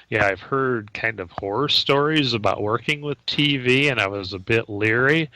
Yeah, I've heard kind of horror stories about working with TV, and I was a bit leery.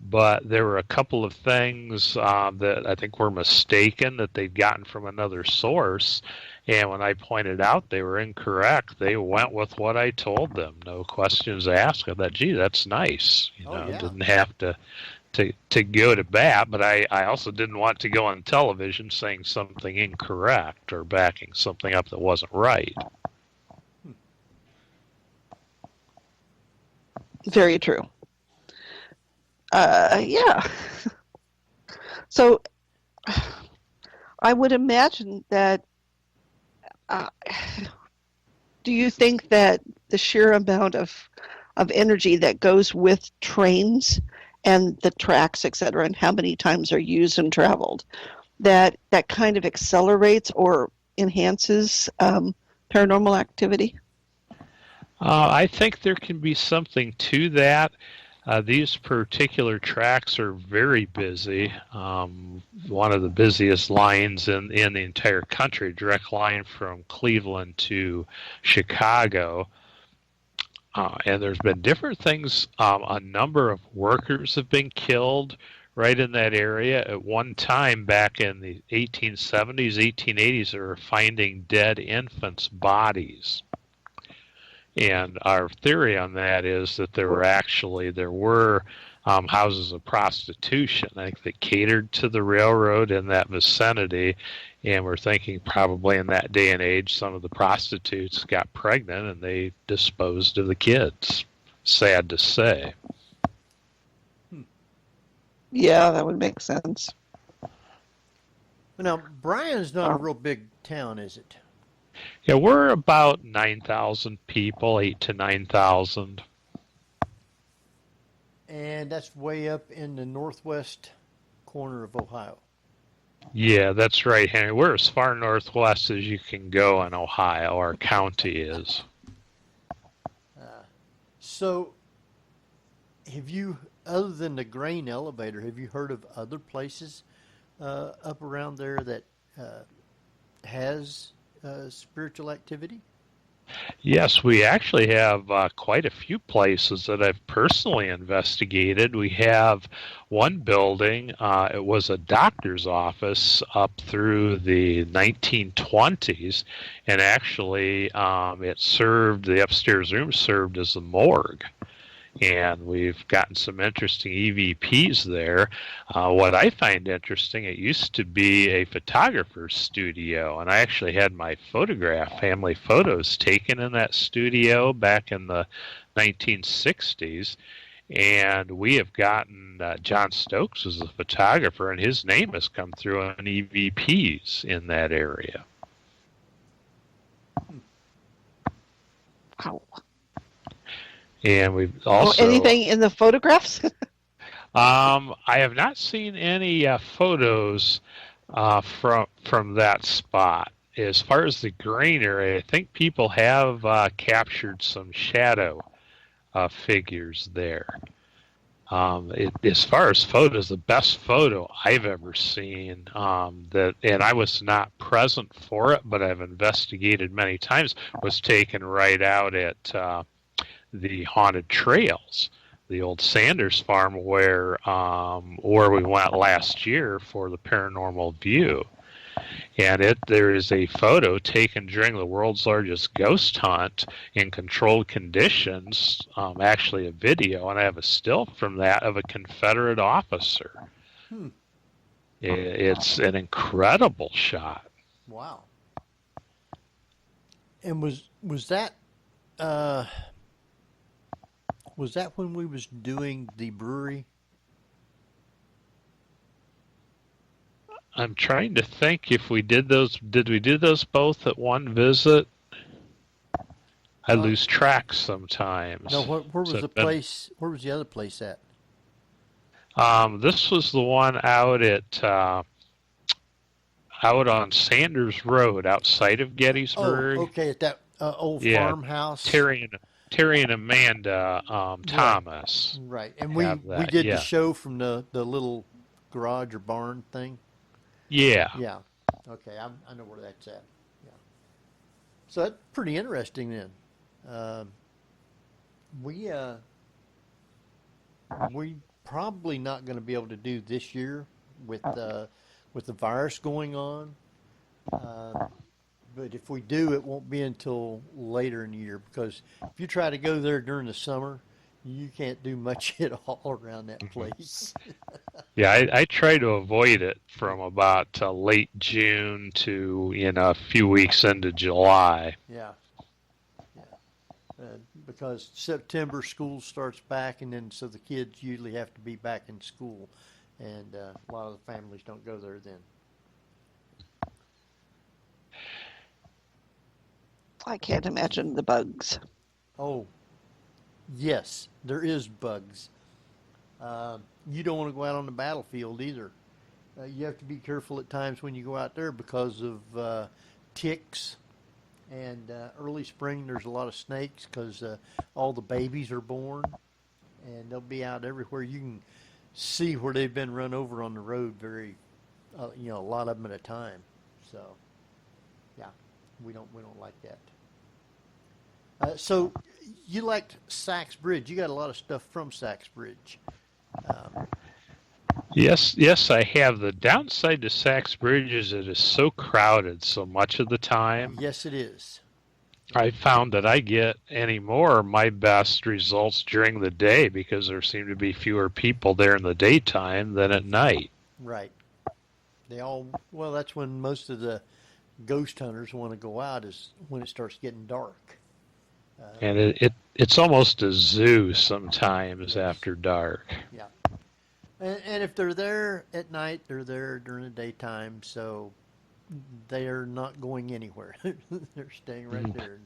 But there were a couple of things that I think were mistaken that they'd gotten from another source. And when I pointed out they were incorrect, they went with what I told them. No questions asked. I thought, gee, that's nice. Oh yeah. Didn't have to go to bat, but I also didn't want to go on television saying something incorrect or backing something up that wasn't right. Very true. Yeah. So I would imagine that. Uh, do you think that the sheer amount of energy that goes with trains and the tracks, et cetera, and how many times are used and traveled, that kind of accelerates or enhances paranormal activity? I think there can be something to that. These particular tracks are very busy. One of the busiest lines in the entire country, direct line from Cleveland to Chicago. And there's been different things. A number of workers have been killed right in that area. At one time, back in the 1870s, 1880s, they were finding dead infants' bodies. And our theory on that is that there were houses of prostitution, I think, that catered to the railroad in that vicinity. And we're thinking probably in that day and age, some of the prostitutes got pregnant and they disposed of the kids. Sad to say. Yeah, that would make sense. Now, Bryan's not a real big town, is it? Yeah, we're about 9,000 people, 8 to 9,000. And that's way up in the northwest corner of Ohio. Yeah, that's right, Henry. We're as far northwest as you can go in Ohio. Our county is. So, have you, other than the grain elevator, have you heard of other places up around there that has spiritual activity? Yes, we actually have quite a few places that I've personally investigated. We have one building, it was a doctor's office up through the 1920s, and actually the upstairs room served as a morgue. And we've gotten some interesting EVPs there. What I find interesting, it used to be a photographer's studio, and I actually had my family photos taken in that studio back in the 1960s. And we have gotten, John Stokes was a photographer, and his name has come through on EVPs in that area. Wow. And we've also anything in the photographs? I have not seen any photos from that spot. As far as the grain area, I think people have captured some shadow figures there. As far as photos, the best photo I've ever seen, and I was not present for it, but I've investigated many times, was taken right out at the haunted trails, the old Sanders farm where we went last year for the Paranormal View. And there is a photo taken during the world's largest ghost hunt in controlled conditions, actually a video, and I have a still from that of a Confederate officer. It's an incredible shot. Wow. And was that when we was doing the brewery? I'm trying to think if we did those. Did we do those both at one visit? I lose track sometimes. No, where was the place? Where was the other place at? This was the one out on Sanders Road, outside of Gettysburg. Oh, okay, at that old farmhouse. Terry and Amanda Thomas. Right, and we did the show from the little garage or barn thing. Yeah. Yeah. Okay, I know where that's at. Yeah. So that's pretty interesting then. Uh, we probably not going to be able to do this year with the virus going on. Uh, but if we do, it won't be until later in the year because if you try to go there during the summer, you can't do much at all around that place. Yeah, I try to avoid it from about late June to a few weeks into July. Yeah, yeah. Because September school starts back, and then so the kids usually have to be back in school, and a lot of the families don't go there then. I can't imagine the bugs. Oh, yes, there is bugs. You don't want to go out on the battlefield either. You have to be careful at times when you go out there because of ticks. And early spring, there's a lot of snakes because all the babies are born, and they'll be out everywhere. You can see where they've been run over on the road a lot of them at a time. So, yeah, we don't like that. So, you liked Sachs Bridge. You got a lot of stuff from Sachs Bridge. Yes, I have. The downside to Sachs Bridge is it is so crowded so much of the time. Yes, it is. I found that I get my best results during the day because there seem to be fewer people there in the daytime than at night. Right. That's when most of the ghost hunters want to go out is when it starts getting dark. And it's almost a zoo sometimes after dark. Yeah. And if they're there at night, they're there during the daytime, so they are not going anywhere. They're staying right there.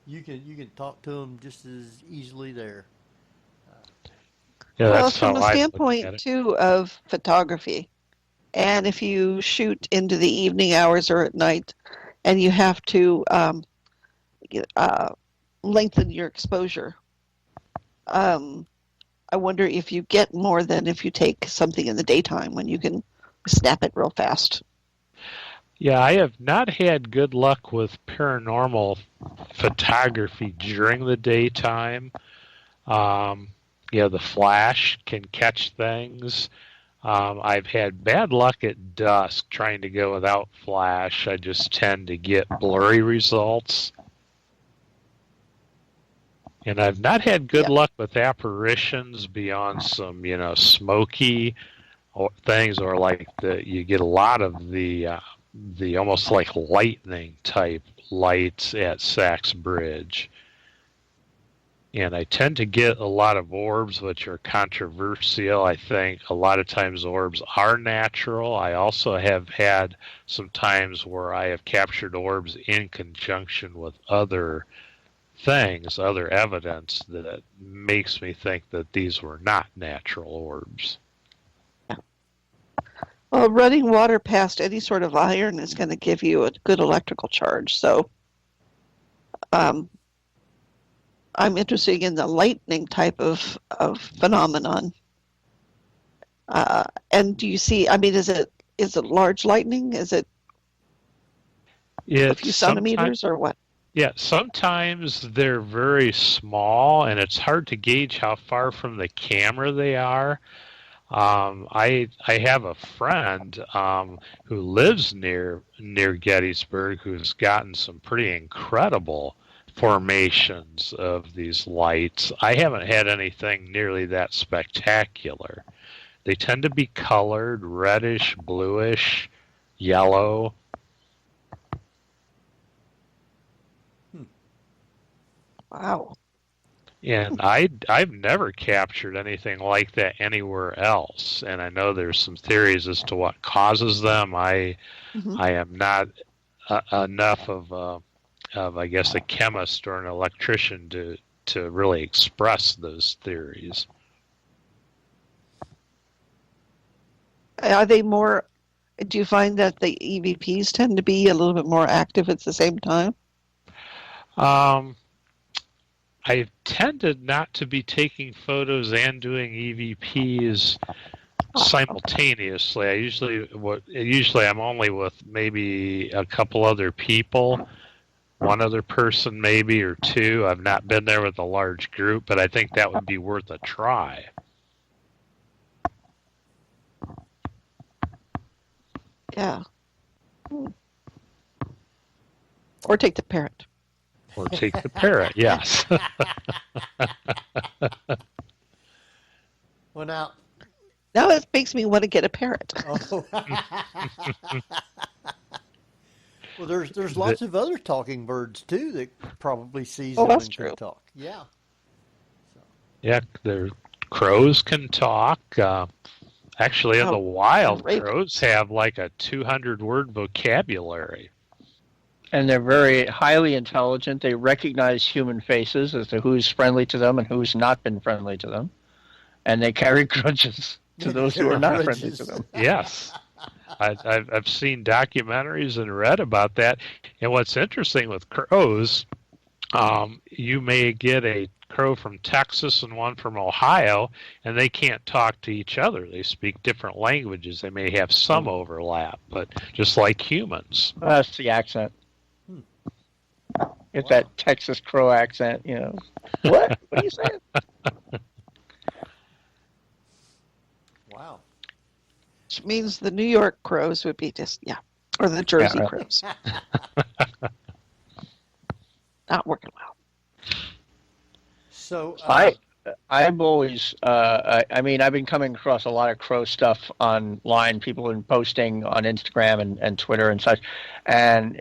You can talk to them just as easily there. Yeah, Well, that's from how a I standpoint, look at it. too, of photography, and if you shoot into the evening hours or at night, and you have to lengthen your exposure, I wonder if you get more than if you take something in the daytime when you can snap it real fast. Yeah, I have not had good luck with paranormal photography during the daytime. The flash can catch things. I've had bad luck at dusk trying to go without flash. I just tend to get blurry results. And I've not had good luck with apparitions beyond some, smoky things, or like you get a lot of the almost like lightning type lights at Sachs Bridge. And I tend to get a lot of orbs, which are controversial. I think a lot of times orbs are natural. I also have had some times where I have captured orbs in conjunction with other things, other evidence that makes me think that these were not natural orbs. Well, running water past any sort of iron is going to give you a good electrical charge. So I'm interested in the lightning type of phenomenon. And do you see, is it large lightning? Is it a few centimeters or what? Yeah, sometimes they're very small, and it's hard to gauge how far from the camera they are. I have a friend who lives near Gettysburg who's gotten some pretty incredible formations of these lights. I haven't had anything nearly that spectacular. They tend to be colored, reddish, bluish, yellow. Wow. And I've never captured anything like that anywhere else. And I know there's some theories as to what causes them. I am not enough of I guess a chemist or an electrician to really express those theories. Are they more? Do you find that the EVPs tend to be a little bit more active at the same time? I've tended not to be taking photos and doing EVPs simultaneously. Usually I'm only with maybe a couple other people one other person maybe or two. I've not been there with a large group, but I think that would be worth a try. Yeah. Or take the parrot. Or take the parrot, yes. Well, now it makes me want to get a parrot. Oh. Well, there's lots of other talking birds too that probably sees them that's and true. can talk. Yeah. Yeah, crows can talk. Actually, in the wild, crows have like a 200-word vocabulary. And they're very highly intelligent. They recognize human faces as to who's friendly to them and who's not been friendly to them. And they carry grudges to those who are not friendly to them. Yes. I've seen documentaries and read about that. And what's interesting with crows, you may get a crow from Texas and one from Ohio, and they can't talk to each other. They speak different languages. They may have some overlap, but just like humans. That's the accent. It's that Texas crow accent, you know. What? What are you saying? Wow. Which means the New York crows would be just, or the Jersey crows. Not working well. So I've always, I mean, I've been coming across a lot of crow stuff online. People have been posting on Instagram and Twitter and such. And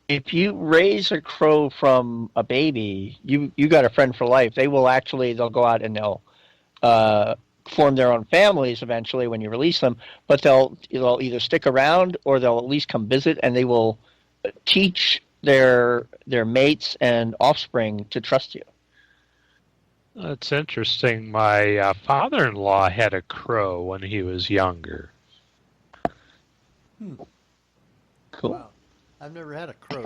if you raise a crow from a baby, you got a friend for life. They'll go out and they'll form their own families eventually when you release them. But they'll either stick around or they'll at least come visit, and they will teach their mates and offspring to trust you. That's interesting. My father-in-law had a crow when he was younger. Cool. Wow. I've never had a crow.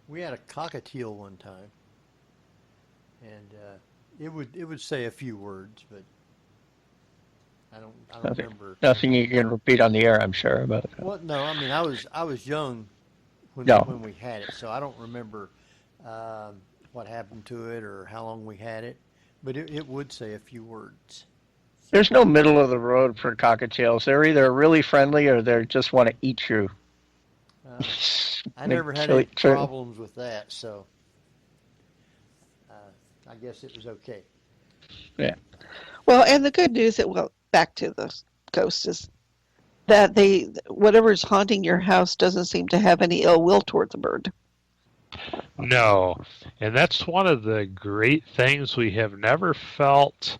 We had a cockatiel one time, and it would say a few words, but I don't remember. Nothing you can repeat on the air, I'm sure. About it. Well, no, I mean I was young when we had it, so I don't remember what happened to it or how long we had it, but it would say a few words. There's no middle of the road for cockatiels. They're either really friendly or they just want to eat you. I never had any problems with that, so I guess it was okay. Yeah. Well, and the good news back to the ghosts is that whatever's haunting your house doesn't seem to have any ill will toward the bird. No, and that's one of the great things. We have never felt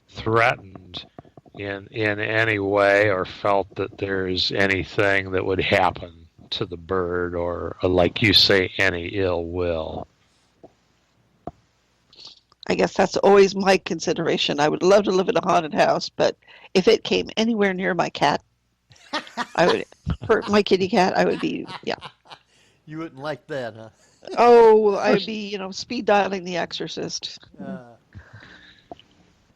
threatened in any way or felt that there's anything that would happen to the bird or like you say, any ill will. I guess that's always my consideration. I would love to live in a haunted house, but if it came anywhere near my cat, I would hurt my kitty cat. I would be, You wouldn't like that, huh? Oh, I'd be, speed dialing The Exorcist.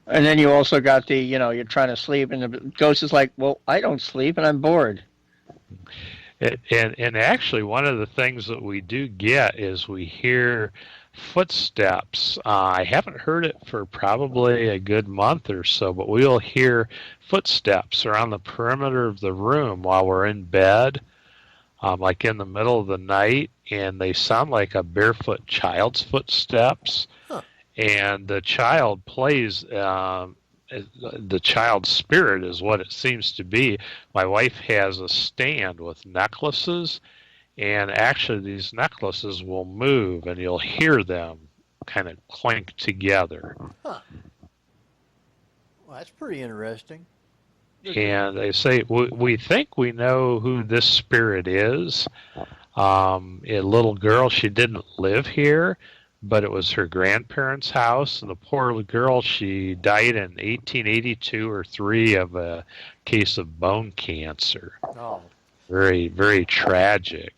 And then you also got you're trying to sleep, and the ghost is like, well, I don't sleep, and I'm bored. And actually, one of the things that we do get is we hear footsteps. I haven't heard it for probably a good month or so, but we'll hear footsteps around the perimeter of the room while we're in bed, like in the middle of the night, and they sound like a barefoot child's footsteps. Huh. And the child plays, the child's spirit is what it seems to be. My wife has a stand with necklaces, and actually these necklaces will move, and you'll hear them kind of clink together. Huh. Well, that's pretty interesting. And they say, we think we know who this spirit is. A little girl, she didn't live here, but it was her grandparents' house, and the poor little girl, she died in 1882 or 3 of a case of bone cancer. Oh. Very, very tragic.